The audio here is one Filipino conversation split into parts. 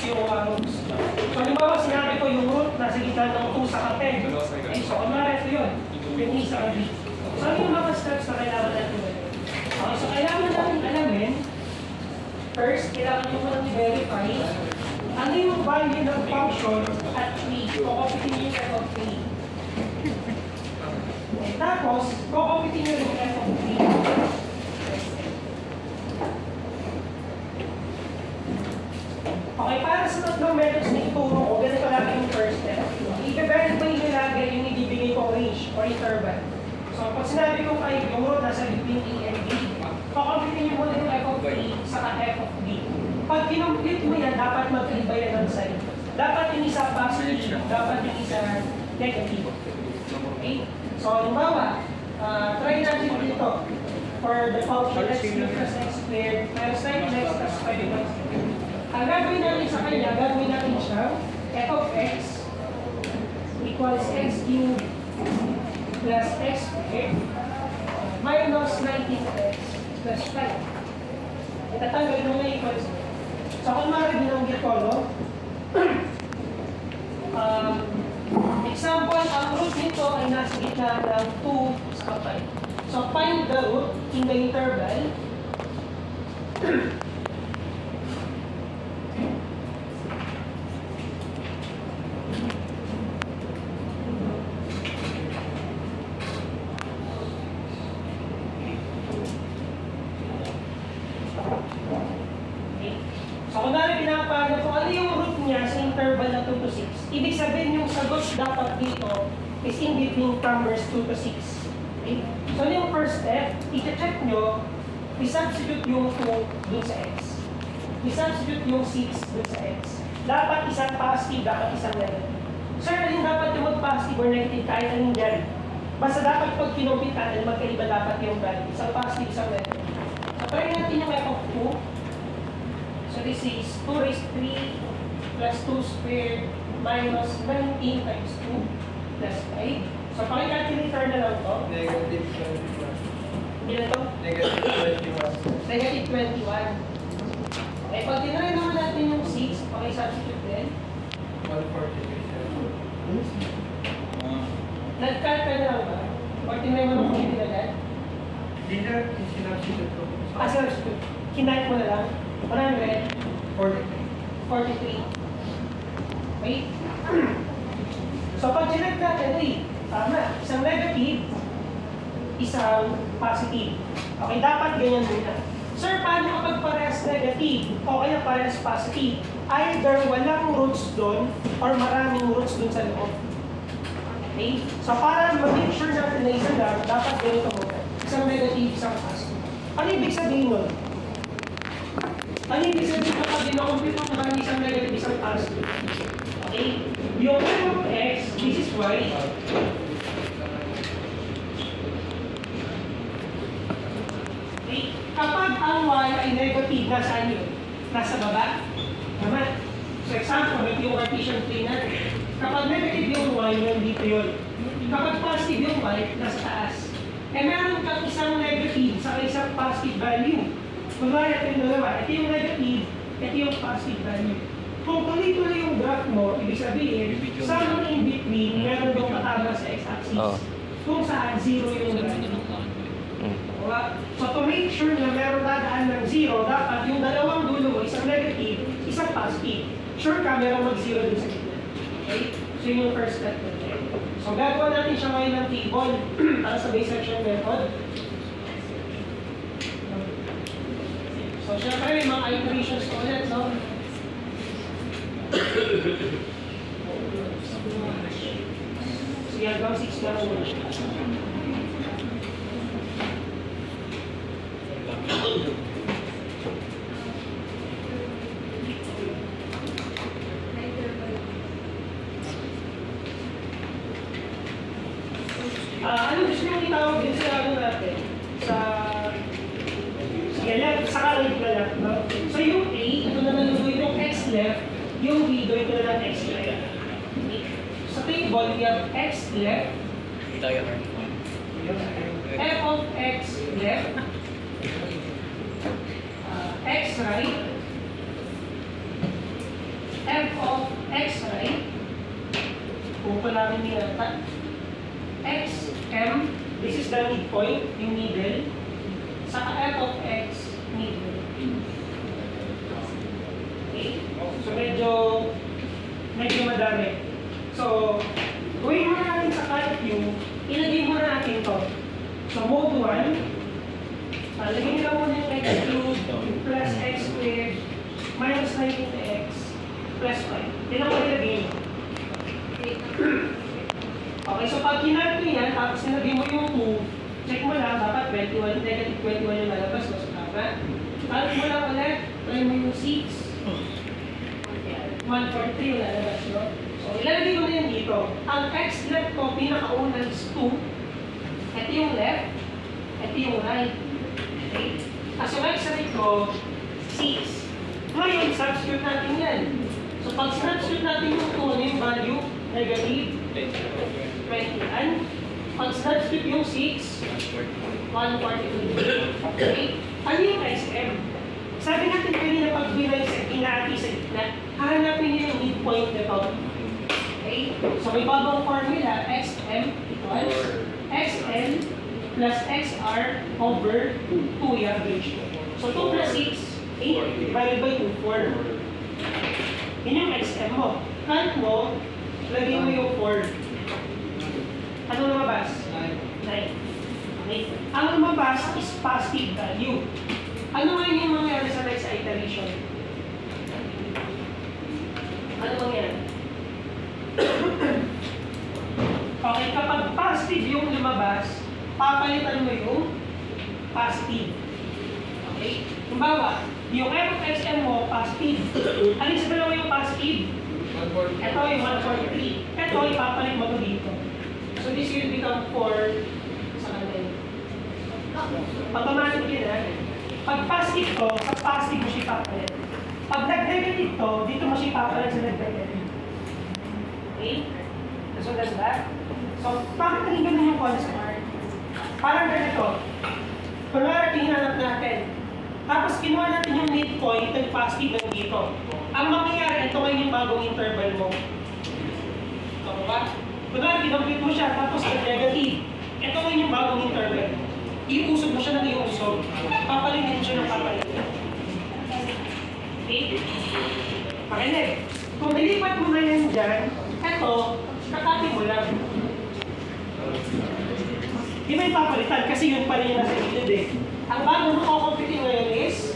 yung roots. So, halimbawa, sinabi ko yung root nasa gitna ng 2 sa 10. Okay, so, kunwari ito yun. Yung A sa B. So, ano yung mga steps na kailangan natin gawin? Okay, so, kailangan natin alamin. First, kailangan nyo muna i-verify ano yung value ng function at 3. Kukupitin nyo yung f of 3. Okay, tapos, kukupitin nyo yung f of 3. Okay, para sa tatlong methods na ituro ko, ganito lagi yung first step. I-verify nyo lagi yung ibibigay kong range or interval. So, pag sinabi ko kayo, yung root nasa between A and B, kukupitin nyo muna yung f of 3 saka f of B. Pag kinomplete mo yan, dapat magkaiba yan ng sign. Dapat yung isa positive, dapat yung isa negative. Okay? So, halimbawa, try natin dito. For the function x plus x squared minus 9x plus 5y. Ang gagawin natin sa kanya, gagawin natin siya f of x equals x cubed plus x squared minus 19x plus 5. Itatanggal mo na equals. So, kung maaari binanggit ko, no? Example, ang root nito ay nasa gitna ng 2 sa 5. So, find the root in the interval. So, kung narin pinapagod kung ano yung root niya sa interval na 2 to 6, ibig sabihin yung sagot dapat dito is in between numbers 2 to 6. Okay? So, ano yung first step? I-check nyo, i-substitute yung 2 dun sa x. I-substitute yung 6 dun sa x. Dapat isang positive, dapat isang negative. Sir, alin dapat yung mag-positive or negative kahit anong dyan? Basta dapat pag kinumpitan, magkaiba dapat yung value. Isang positive, isang negative. So, try natin yung f of 2. So this is 2 raised 3 plus 2 squared minus 19 times 2 plus 5. So pakicalculator na lang to. Negative 21. Ilan to? Negative 21. Negative 21. Okay, pag tinry naman natin yung 6, pakisubstitute din. 147. Nag-calc ka na lang ba? Or tinry mo naman kung agad? Hindi na sinubstitute ko. Substitute. Kinahit mo na lang. 143. Okay? So, pag chinag natin, tama. Isang negative, isang positive. Okay, dapat ganyan muna. Sir, paano kapag parehas negative o kaya parehas positive? Either walang roots doon or maraming roots doon sa loob. Okay? So, para ma-make sure natin na isa lang, dapat ganito muna. Isang negative, isang positive. Ano ibig sabihin nun? Ano ibig sabihin kapag ginakompute mo naman isang negative, isang positive? Okay? Yung f of x, this is y. Okay? Kapag ang y ay negative, nasaan yun? Nasa baba? Tama? So example, ito yung Cartesian plane natin. Kapag negative yung y, nandito yun. Kapag positive yung y, nasa taas. Eh meron kang isang negative sa isang positive value. Kunwari, ito yung dalawa. Ito yung negative, ito yung positive value. Kung tuloy-tuloy yung graph mo, ibig sabihin, somewhere in between, meron yung katama sa x-axis. Kung saan, 0 yung value. So to make sure na meron dadaan ng 0, dapat yung dalawang dulo mo, isang negative, isang positive. Sure ka, meron mag-0 din sa gitna. Okay? So yun yung first step. So gagawa natin siya ngayon ng table para sa bisection method. So, syempre, may mga iterations ko ulit, no? Sige, hanggang 6 lang ulit. Ano gusto nyo itawag din sa ano natin? Sa left, saka right na left, no? So yung A, ito na naluloy yung x left, yung B, doon ito na lang x right. Sa table, we have x left, f of x left, x right, f of x, right? Kung pa namin nilata. xm, this is the midpoint, yung middle. Saka f of x, middle. Okay? So medyo madami. So, gawin muna natin sa cut view, ilagay muna natin to. So, mode 1, lagyan nila muna yung x cubed plus x squared minus 19x plus 5. Yan ang ilagay nyo. Okay, so pag kinart nyo yan, tapos nilagay mo yung 2, check mo lang, dapat 21, negative 21 yung lalabas, mas tama. Count mo lang ulit, try mo yung 6. 143 yung lalabas, no? So, ilalagay ko na yan dito. Ang x left ko, pinakauna is 2. Ito yung left, ito yung right. Okay? As yung x right ko, 6. Ngayon, substitute natin yan. So, pag substitute natin yung 2, ano yung value? Negative 21. Pag substitute yung 6, 142. Okay? Ano yung SM? Sabi natin kanina pag inaati sa gitna, hahanapin niyo yung midpoint nito. Okay? So may bagong formula, XM equals XN plus XR over 2 yung average. So 2 plus 6, 8 divided by 2, 4. Yun yung XM mo. Count mo, lagay mo yung 4. Ano lumabas? 9. Okay? Ang lumabas is positive value. Ano nga yung mangyari sa next iteration? Ano mangyari? Okay, kapag positive yung lumabas, papalitan mo yung positive. Okay? Kumbawa, yung f of xm mo, positive. Alin sa dalawa yung positive? Ito yung 143. Ito, ipapalit mo ito dito. So this will become 4 sa kanila. Automatic yun, ha? Pag positive to, pag positive mo siya ipapalit. Pag nag-negative to, dito mo siya ipapalit sa nag-negative. Okay? So that's that. So, bakit naging ganun yung concept? Parang ganito. Kunwari, hinanap natin. Tapos, kinuha natin yung midpoint ng positive lang dito. Ang mangyayari, ito ngayon yung bagong interval mo. Ito ba? Kunwari, kinamplete mo siya, tapos nag-negative. Ito ngayon yung bagong interval. Iusog mo siya ng iusog. Papalitin siya ng papalitin. Okay? Pakinig. Kung nilipat mo na yan dyan, ito, kakati mo lang. Di ba yung papalitan? Kasi yun pa rin yung nasa gilid eh. Ang bagong makukompitin ngayon is,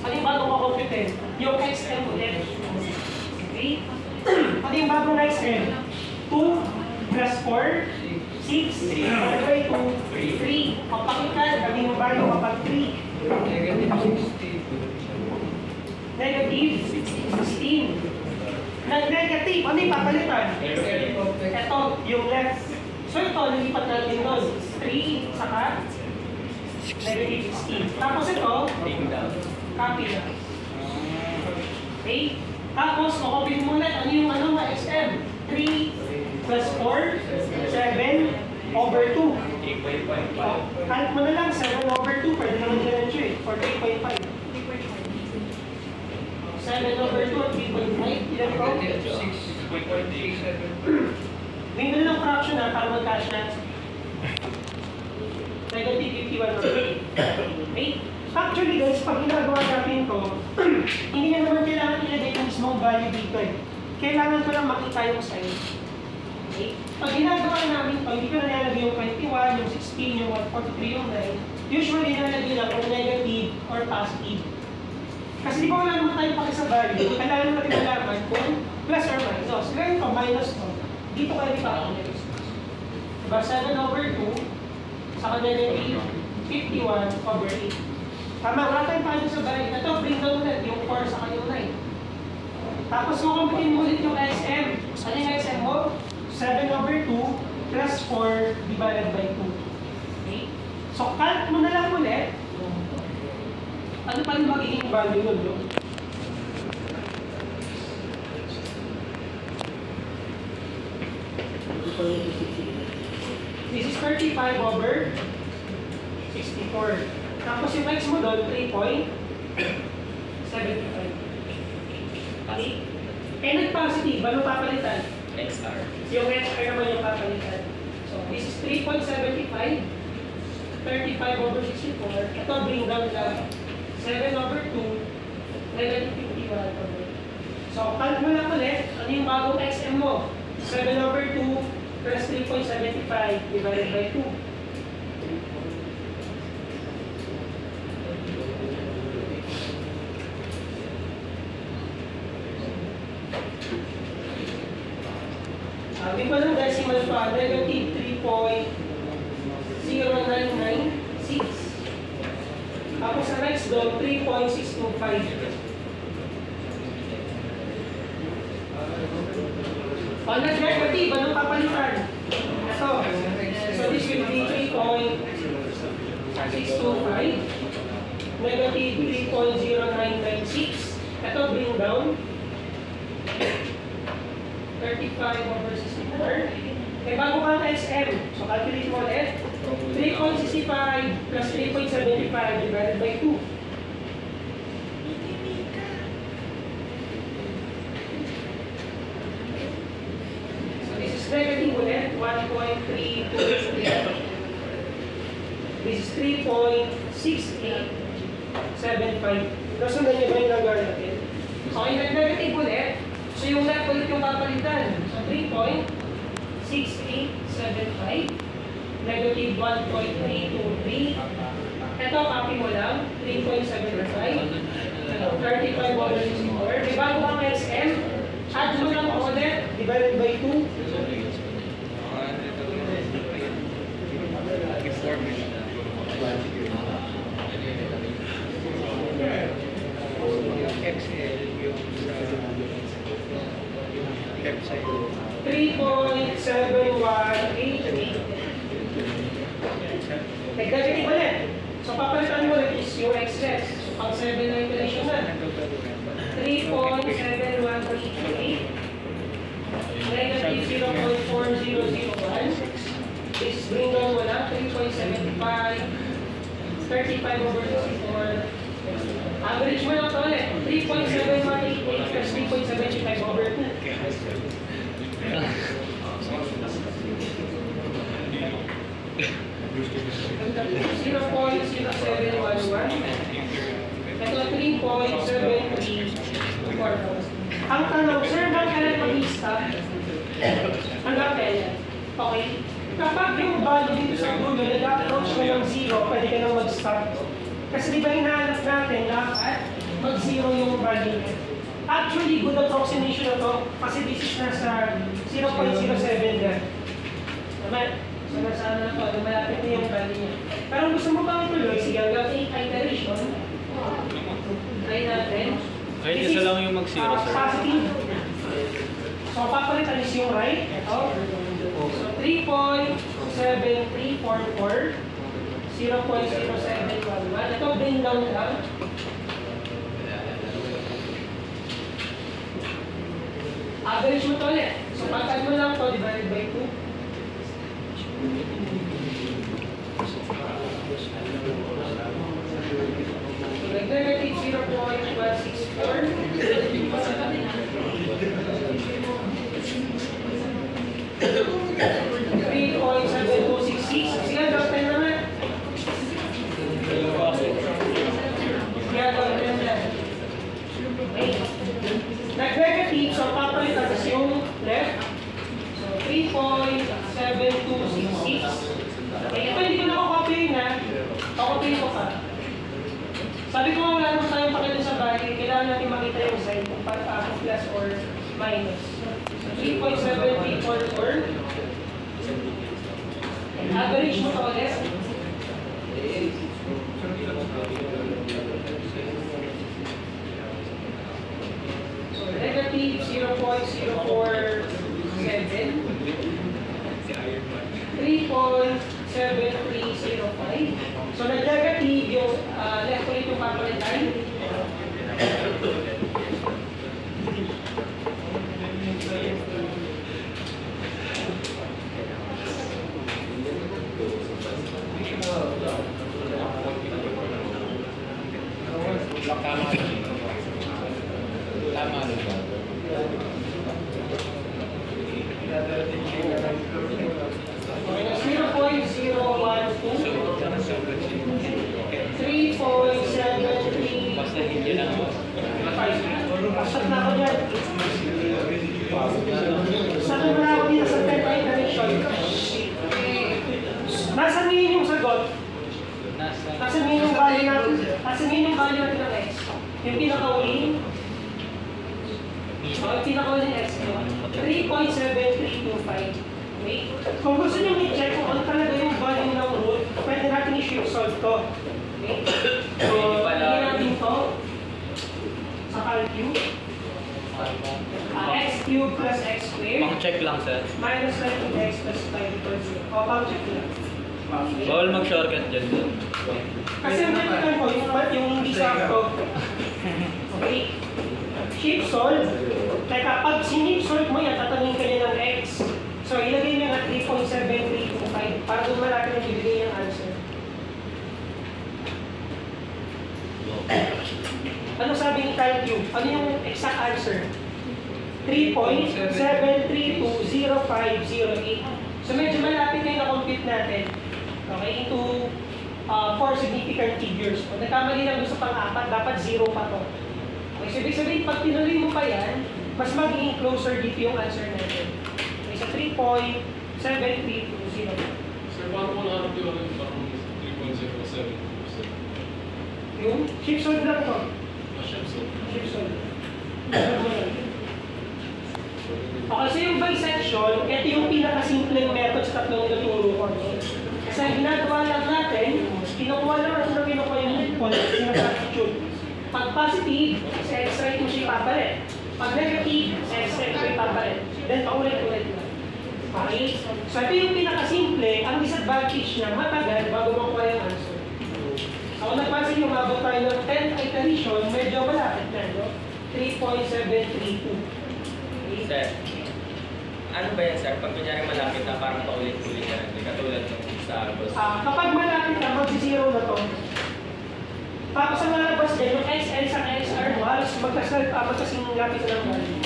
ano yung bagong makukompitin? Yung XM ulit. Okay? Ano yung bagong XM? 2 plus 4, 6, divided by 2, 3. Papakitan, gawin mo ba yung kapag 3? Negative 60. Negative 16. Nag-negative, ano yung papalitan? Ito, yung left. So ito, nilipat natin doon. 3, saka negative 16. Tapos ito, copy na. Okay? Tapos, makopin mo ulit. Ano yung ano nga, XM? 3 plus 4, 7 over 2. Count mo na lang, 7 over 2. Pwede naman ganun siya eh. Or 3.5. 7 over 2 at 3.5. Ilan ko? Negative 6.67. May na lang fraction na para mag-cash na. Negative 51 over 8. Okay? Actually guys, pag ginagawa natin ito, hindi na naman kailangan ilagay yung mismong value dito eh. Kailangan ko lang makita yung size. Okay? Pag ginagawa namin ito, hindi ko na nilalagay yung 21, yung 16, yung 143, yung 9. Usually nilalagay lang kung negative or positive. Kasi di ba wala naman tayo paki sa value, kailangan natin malaman kung plus or minus. Ngayon ko, minus to. Dito kayo di pa ako minus. Diba? 7 over 2, saka negative 51 over 8. Tama, wala tayong paano sa value. Ito, bring down ulit yung 4 saka yung 9. Tapos kukumpitin mo ulit yung XM. Ano yung XM mo? 7 over 2 plus 4 divided by 2. Okay? So, count mo na lang ulit. Ano pa yung magiging value nun, no? This is 35 over 64. Tapos yung x mo doon, 3.75. And at positive, ano papalitan? XR. Yung XR naman yung papalitan. So, this is 3.75. 35 over 64. Ito, bring down lang. 7 over 2. Negative 51 over. So, count mo lang ulit. Ano yung bagong XM mo? 7 over 2 plus 3.75 divided by 2. Sabi ko ng decimal pa, negative 3.0996. Tapos sa next doon, 3.625. Pag nag-negative, anong papalitan? Ito. So this will be 3.625. Negative 3.0996. Ito, bring down. 35 over 64. Eh, bago kang SM. So, calculate mo ulit. 3.65 plus 3.75 divided by 2. So, this is negative ulit. 1.323. This is 3.6875. Nasundan niyo ba yung number natin? Okay, nag-negative ulit. So yung left ulit yung papalitan. So 3.6875. Negative 1.323. Ito, copy mo lang. 3.75. 35 over 64. Di bago ang SM, add mo lang ulit. Divided by 2. XL, 3.7188. Nagdagdating ulit. So papalitan mo ulit is yung excess. So pang 7 na iteration na. 3.7188. Negative 0.4001. This is bring down mo lang. 3.75. 35 over 64. Average mo lang ito ulit. 3.7188 plus 3.75 over 2. 0.0711. Ito 3.7344. Ang tanong, sir, bakit ka lang mag-stop? Hanggang kailan? Okay. Kapag yung value dito sa dulo, nag-approach mo ng 0, pwede ka nang mag-stop. Kasi di ba hinahanap natin dapat mag-0 yung value niya. Actually, good approximation na to kasi this is nasa 0.07 na. Tama? So nasa ano na to, malapit na yung value niya. Pero gusto mo pang ituloy, sige hanggang 8 iteration. Try natin. Ay, isa lang yung mag-zero, sir. Positive. So papalitan is yung right. Ito. So 3.7344. 0.0711. Ito, bring down lang. Average mo ito ulit. So, pag-add mo lang ito, divided by 2. So, nag-negative 3.7266. Sige, doctor naman. Nag-negative, so papalitan kasi yung left. So, 3.7266. Ito hindi ko nakakopy na. Pakopy ko pa. Sabi ko wala naman tayong pakita sa bagay. Kailangan natin makita yung sign kung plus or minus. So, 3.7344. Average mo ito ulit. So, negative 0.047. 3.7305. So, nag-negative yung left ulit yung papalitan. Tama rin ba? 3.73. Basta hindi lang. Pasat na ako dyan. Sa na ako dito sa 10th iteration. Nasaan ngayon yung sagot? Nasaan ngayon yung value natin? Nasaan ngayon yung value natin ng x? Yung pinaka-uling? So, yung pinaka-uling x yun. 3.7325. Okay? Kung gusto nyo i-check kung ano talaga yung value ng root, pwede natin i-shift solve to. Okay? So, hindi natin to sa calculus. X cubed plus x squared Pang-check lang, sir. minus 19x plus 5 equals 0. O, pang-check lang. Bawal mag-shortcut dyan, sir. Kasi ang natikan ko, yung hindi sakto. Okay? Shift solve. Teka, pag sinip solve mo yan, tatanungin ka niya ng x. So, ilagay niya nga 3.7325 para doon malapit na bibigay yung answer. Ano sabi ni Carl Q? Ano yung exact answer? 3.7320.508. So medyo malapit na yung na-compute natin. Okay, into 4 significant figures. Kung nagkamali lang doon sa pang-apat, dapat 0 pa to. Okay, so ibig sabihin, pag tinuloy mo pa yan, mas magiging closer dito yung answer natin. Okay, so 3.7320. Sir, paano ko nahanap yung parang 3.07%? Yung shift solve lang to. Shift solve. Shift solve. Okay, so yung bisection, ito yung pinakasimpleng method sa tatlong ituturo ko. Kasi ang ginagawa lang natin, kinukuha lang natin na kinukuha yung midpoint, sinasubstitute. Pag positive, sa x-right mo siya ipapalit. Pag negative, sa x-right mo ipapalit. Then paulit-ulit lang. Okay? So ito yung pinakasimple, ang disadvantage niya, matagal bago makuha yung answer. So kung nagpansin yung mabot tayo ng 10th iteration, medyo malapit na, no? 3.732. Sir, ano ba yan, sir? Pag kunyari malapit na parang paulit-ulit na rin, katulad ng sa Argos. Kapag malapit na, mag-zero na to. Tapos ang lalabas din, yung XL sa XR mo, halos magkasing lapit na ng value.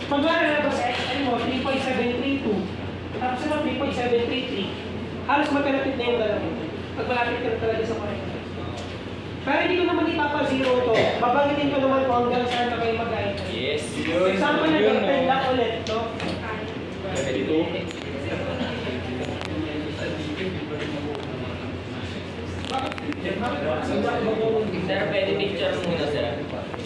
Pag lalabas sa XL mo, 3.732. Tapos ano, 3.733. Halos magkalapit na yung dalawa. Pag malapit ka na talaga sa correct. Pero hindi ko naman ipapa-zero to. Babangitin ko naman kung hanggang saan na kayo mag-guide. Yes! For example, nag-10 lang ulit, no? Sir, pwede picture muna, sir.